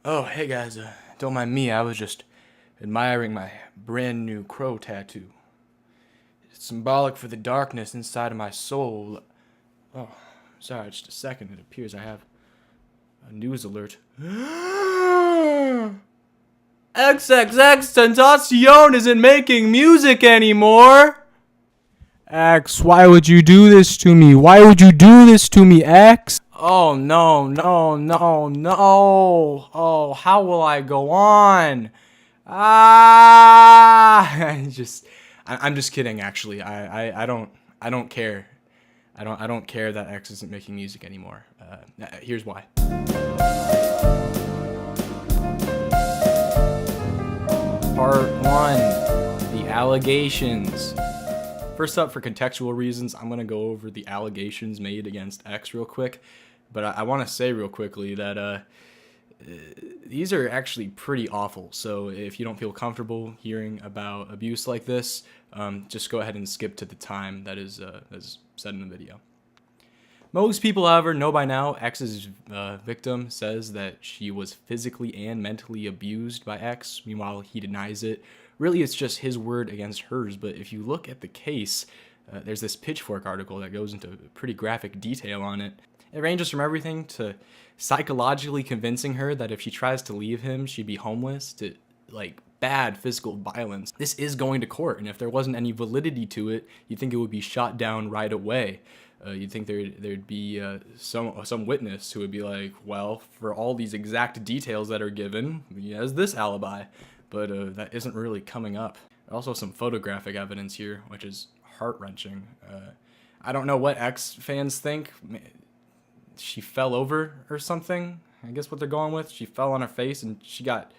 Oh, hey guys, don't mind me, I was just admiring my brand new crow tattoo. It's symbolic for the darkness inside of my soul. Oh, sorry, just a second, it appears I have a news alert. XXXTentacion isn't making music anymore! X, why would you do this to me? Why would you do this to me, X? Oh, no, no, no, no. Oh, how will I go on? I'm just kidding, actually. I don't care. I don't care that X isn't making music anymore. Here's why. Part 1, the allegations. First up, for contextual reasons, I'm going to go over the allegations made against X real quick. But I want to say real quickly that these are actually pretty awful. So if you don't feel comfortable hearing about abuse like this, just go ahead and skip to the time that is said in the video. Most people, however, know by now X's victim says that she was physically and mentally abused by X. Meanwhile, he denies it. Really, it's just his word against hers. But if you look at the case, there's this Pitchfork article that goes into pretty graphic detail on it. It ranges from everything to psychologically convincing her that if she tries to leave him, she'd be homeless, to like bad physical violence. This is going to court, and if there wasn't any validity to it, you'd think it would be shot down right away. You'd think there'd be some witness who would be like, well, for all these exact details that are given, he has this alibi. But that isn't really coming up. Also some photographic evidence here, which is heart-wrenching. I don't know what X fans think. She fell over or something. I guess what they're going with. She fell on her face and she got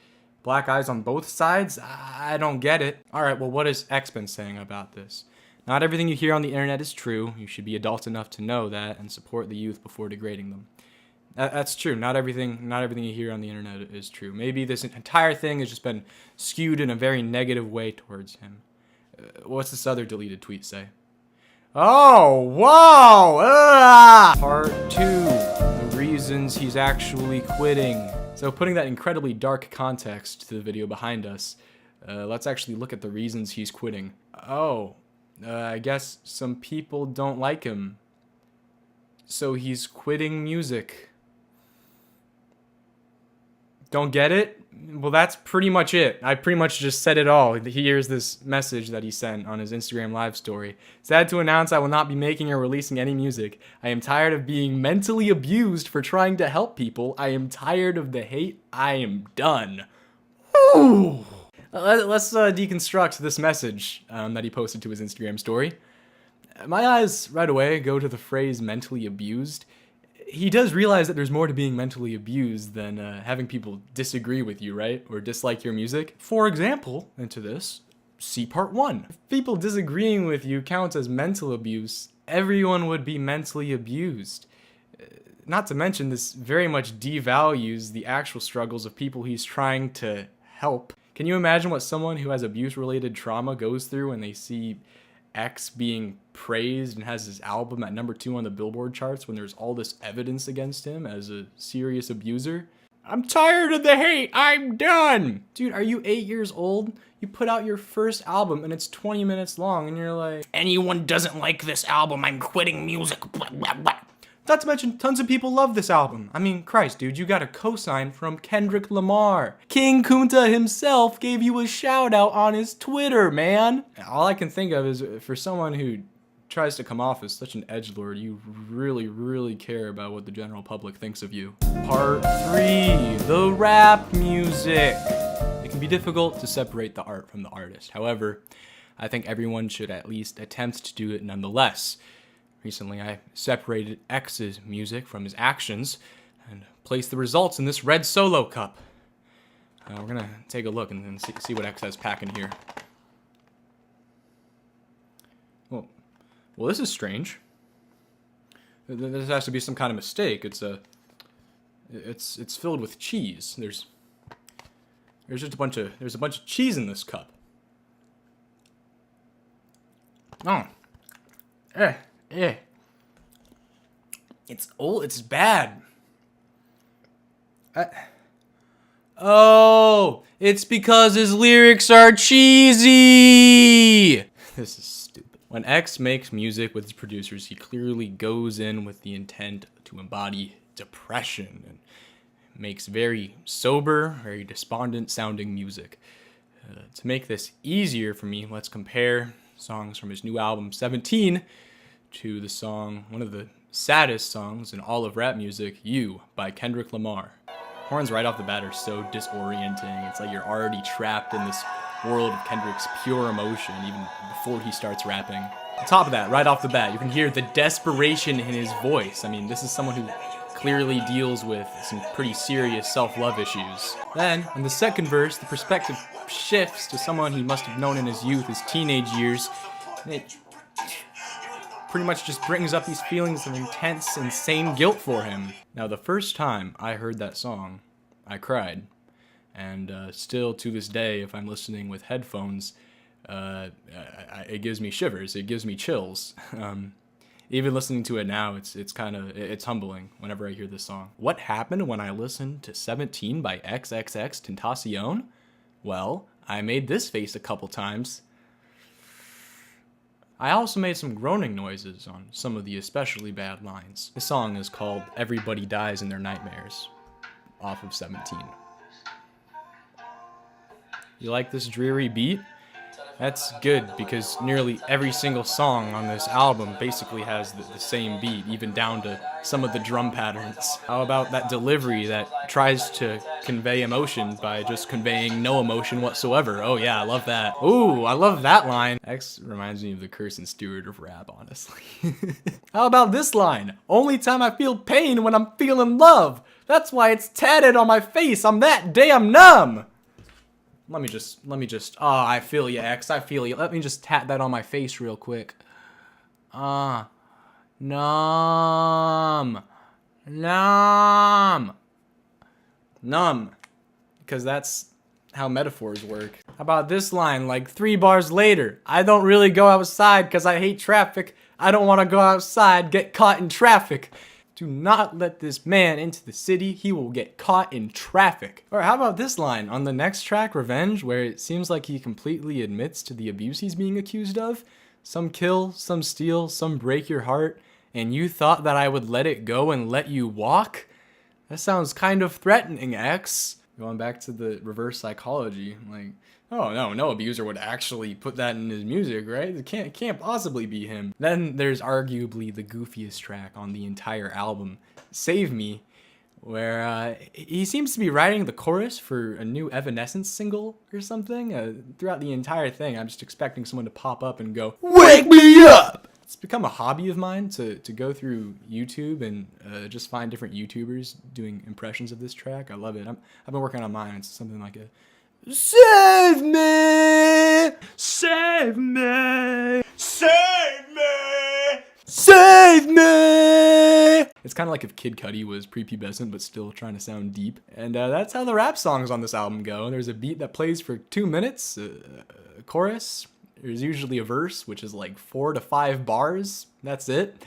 black eyes on both sides. I don't get it. Alright, well, what has X been saying about this? Not everything you hear on the internet is true. You should be adult enough to know that and support the youth before degrading them. That's true. Not everything you hear on the internet is true. Maybe this entire thing has just been skewed in a very negative way towards him. What's this other deleted tweet say? Oh, whoa! Part 2, the reasons he's actually quitting. So putting that incredibly dark context to the video behind us, let's actually look at the reasons he's quitting. Oh, I guess some people don't like him. So he's quitting music. Don't get it? Well, that's pretty much it. I pretty much just said it all. Here's this message that he sent on his Instagram live story. Sad to announce I will not be making or releasing any music. I am tired of being mentally abused for trying to help people. I am tired of the hate. I am done. Ooh. Let's deconstruct this message that he posted to his Instagram story. My eyes right away go to the phrase mentally abused. He does realize that there's more to being mentally abused than having people disagree with you, right? Or dislike your music. For example, into this, see part 1. If people disagreeing with you counts as mental abuse, everyone would be mentally abused. Not to mention, this very much devalues the actual struggles of people he's trying to help. Can you imagine what someone who has abuse-related trauma goes through when they see X being praised and has his album at #2 on the Billboard charts when there's all this evidence against him as a serious abuser? I'm tired of the hate. I'm done. Dude, are you 8 years old? You put out your first album and it's 20 minutes long and you're like, anyone doesn't like this album, I'm quitting music. Blah, blah, blah. Not to mention, tons of people love this album. I mean, Christ, dude, you got a cosign from Kendrick Lamar. King Kunta himself gave you a shout out on his Twitter, man. All I can think of is, for someone who tries to come off as such an edgelord, you really, really care about what the general public thinks of you. Part 3, the rap music. It can be difficult to separate the art from the artist. However, I think everyone should at least attempt to do it nonetheless. Recently, I separated X's music from his actions and placed the results in this red Solo cup. We're gonna take a look and see what X has packing here. Well, this is strange. This has to be some kind of mistake. It's filled with cheese. There's just a bunch of cheese in this cup. Oh, it's old. It's bad. Oh, it's because his lyrics are cheesy! This is stupid. When X makes music with his producers, he clearly goes in with the intent to embody depression and makes very sober, very despondent sounding music. To make this easier for me, let's compare songs from his new album 17 to the song, one of the saddest songs in all of rap music, You by Kendrick Lamar. Horns right off the bat are so disorienting. It's like you're already trapped in this world of Kendrick's pure emotion even before he starts rapping. On top of that, right off the bat, you can hear the desperation in his voice. I mean, this is someone who clearly deals with some pretty serious self-love issues. Then, in the second verse, the perspective shifts to someone he must have known in his youth, his teenage years. And it pretty much just brings up these feelings of intense, insane guilt for him. Now, the first time I heard that song, I cried. And still to this day, if I'm listening with headphones, it gives me shivers, it gives me chills. Even listening to it now, it's humbling whenever I hear this song. What happened when I listened to 17 by XXXTentacion? Well, I made this face a couple times. I also made some groaning noises on some of the especially bad lines. This song is called Everybody Dies in Their Nightmares, off of 17. You like this dreary beat? That's good, because nearly every single song on this album basically has the same beat, even down to some of the drum patterns. How about that delivery that tries to convey emotion by just conveying no emotion whatsoever? Oh yeah, I love that. Ooh, I love that line. X reminds me of the Kirsten Stewart of rap, honestly. How about this line? Only time I feel pain when I'm feeling love. That's why it's tatted on my face. I'm that damn numb. Let me just, oh, I feel you, X, I feel you. Let me just tat that on my face real quick. Numb. Because that's how metaphors work. How about this line, like 3 bars later? I don't really go outside because I hate traffic. I don't want to go outside, get caught in traffic. Do not let this man into the city. He will get caught in traffic. Or how about this line on the next track, Revenge, where it seems like he completely admits to the abuse he's being accused of? Some kill, some steal, some break your heart, and you thought that I would let it go and let you walk? That sounds kind of threatening, X. Going back to the reverse psychology, like, oh no abuser would actually put that in his music, right? It can't possibly be him. Then there's arguably the goofiest track on the entire album, Save Me, where he seems to be writing the chorus for a new Evanescence single or something. Throughout the entire thing, I'm just expecting someone to pop up and go, "Wake me up!" It's become a hobby of mine to go through YouTube and just find different YouTubers doing impressions of this track. I love it. I've been working on mine. It's something like a "Save me! Save me! Save me! Save me!" It's kind of like if Kid Cudi was prepubescent but still trying to sound deep. And that's how the rap songs on this album go. There's a beat that plays for 2 minutes, a chorus. There's usually a verse, which is like 4 to 5 bars. That's it.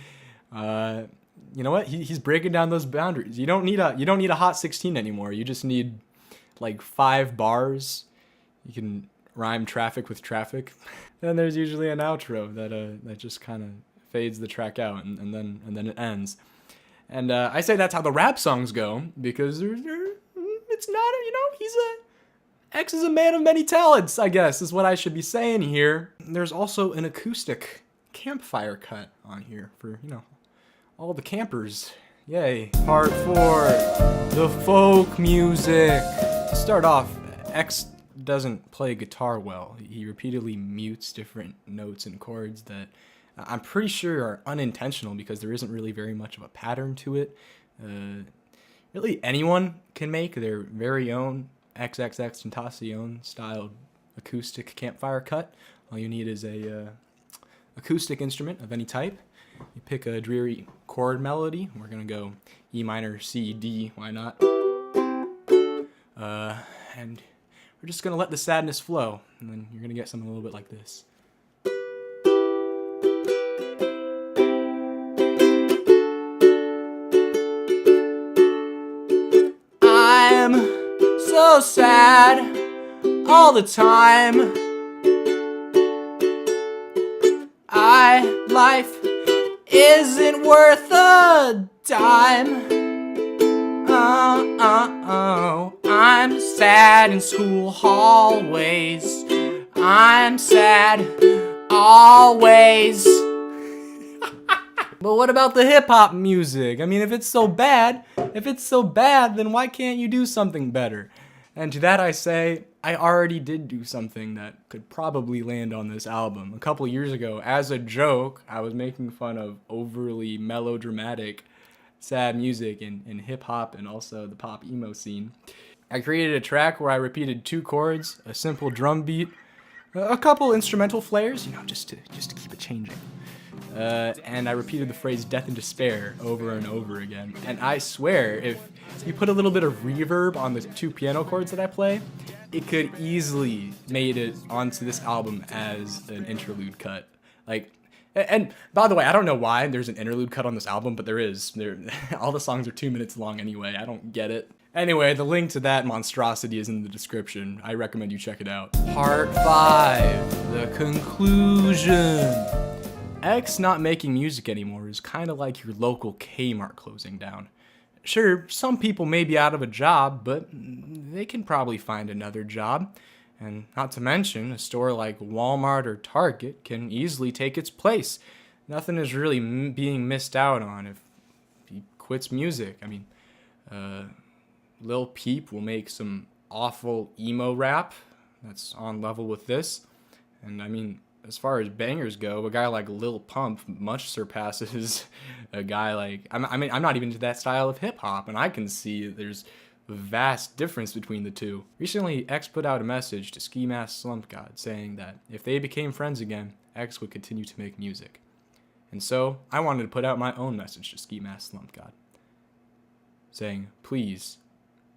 You know what? He's breaking down those boundaries. You don't need a hot 16 anymore. You just need like 5 bars. You can rhyme traffic with traffic. Then there's usually an outro that just kind of fades the track out, and then it ends. And I say that's how the rap songs go because it's not, X is a man of many talents, I guess, is what I should be saying here. There's also an acoustic campfire cut on here for, all the campers. Yay. Part 4, the folk music. To start off, X doesn't play guitar well. He repeatedly mutes different notes and chords that I'm pretty sure are unintentional because there isn't really very much of a pattern to it. Really anyone can make their very own XXXTentacion style acoustic campfire cut. All you need is a acoustic instrument of any type. You pick a dreary chord melody. We're gonna go E minor, C, D, why not? And we're just gonna let the sadness flow, and then you're gonna get something a little bit like this. I'm so sad all the time. Life isn't worth a dime. I'm sad in school hallways. I'm sad always. But what about the hip-hop music? I mean, if it's so bad, then why can't you do something better? And to that I say, I already did do something that could probably land on this album. A couple years ago, as a joke, I was making fun of overly melodramatic, sad music in hip-hop and also the pop emo scene. I created a track where I repeated 2 chords, a simple drum beat, a couple instrumental flares, just to keep it changing. And I repeated the phrase death and despair over and over again. And I swear, if you put a little bit of reverb on the 2 piano chords that I play, it could easily made it onto this album as an interlude cut. And by the way, I don't know why there's an interlude cut on this album, but there is. All the songs are 2 minutes long anyway. I don't get it. Anyway, the link to that monstrosity is in the description. I recommend you check it out. Part 5, the conclusion. X not making music anymore is kind of like your local Kmart closing down. Sure, some people may be out of a job, but they can probably find another job. And not to mention, a store like Walmart or Target can easily take its place. Nothing is really being missed out on if he quits music. I mean, Lil Peep will make some awful emo rap that's on level with this. And I mean, as far as bangers go, a guy like Lil Pump much surpasses a guy like... I'm not even into that style of hip-hop, and I can see there's a vast difference between the two. Recently, X put out a message to Ski Mask Slump God saying that if they became friends again, X would continue to make music. And so, I wanted to put out my own message to Ski Mask Slump God, saying, please,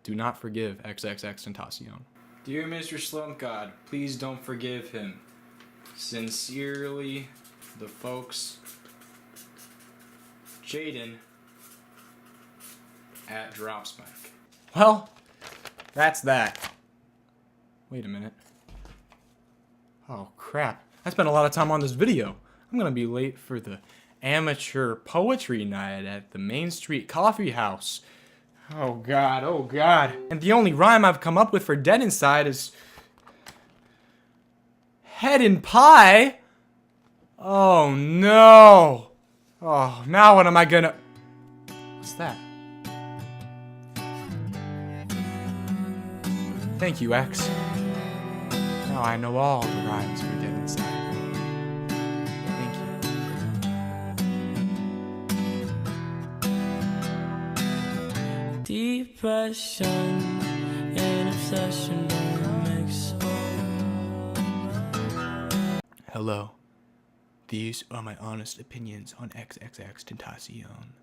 do not forgive XXXTentacion. Dear Mr. Slump God, please don't forgive him. Sincerely, the folks, Jaden at Dropspike. Well, that's that. Wait a minute. Oh crap, I spent a lot of time on this video. I'm gonna be late for the amateur poetry night at the Main Street Coffee House. Oh god, oh god. And the only rhyme I've come up with for Dead Inside is... head and pie? Oh no. Oh, now what am I gonna... What's that? Thank you, X. Now I know all the rhymes for Dead Inside. Thank you. Depression and obsession don't mix. Hello. These are my honest opinions on XXXTentacion.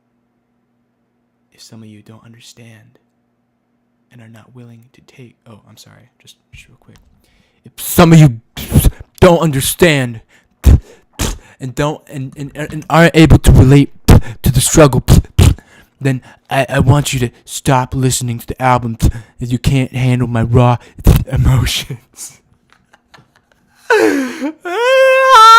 If some of you don't understand and are not willing to take... Oh, I'm sorry. Just real quick. If some of you don't understand and aren't able to relate to the struggle, then I want you to stop listening to the album if you can't handle my raw emotions.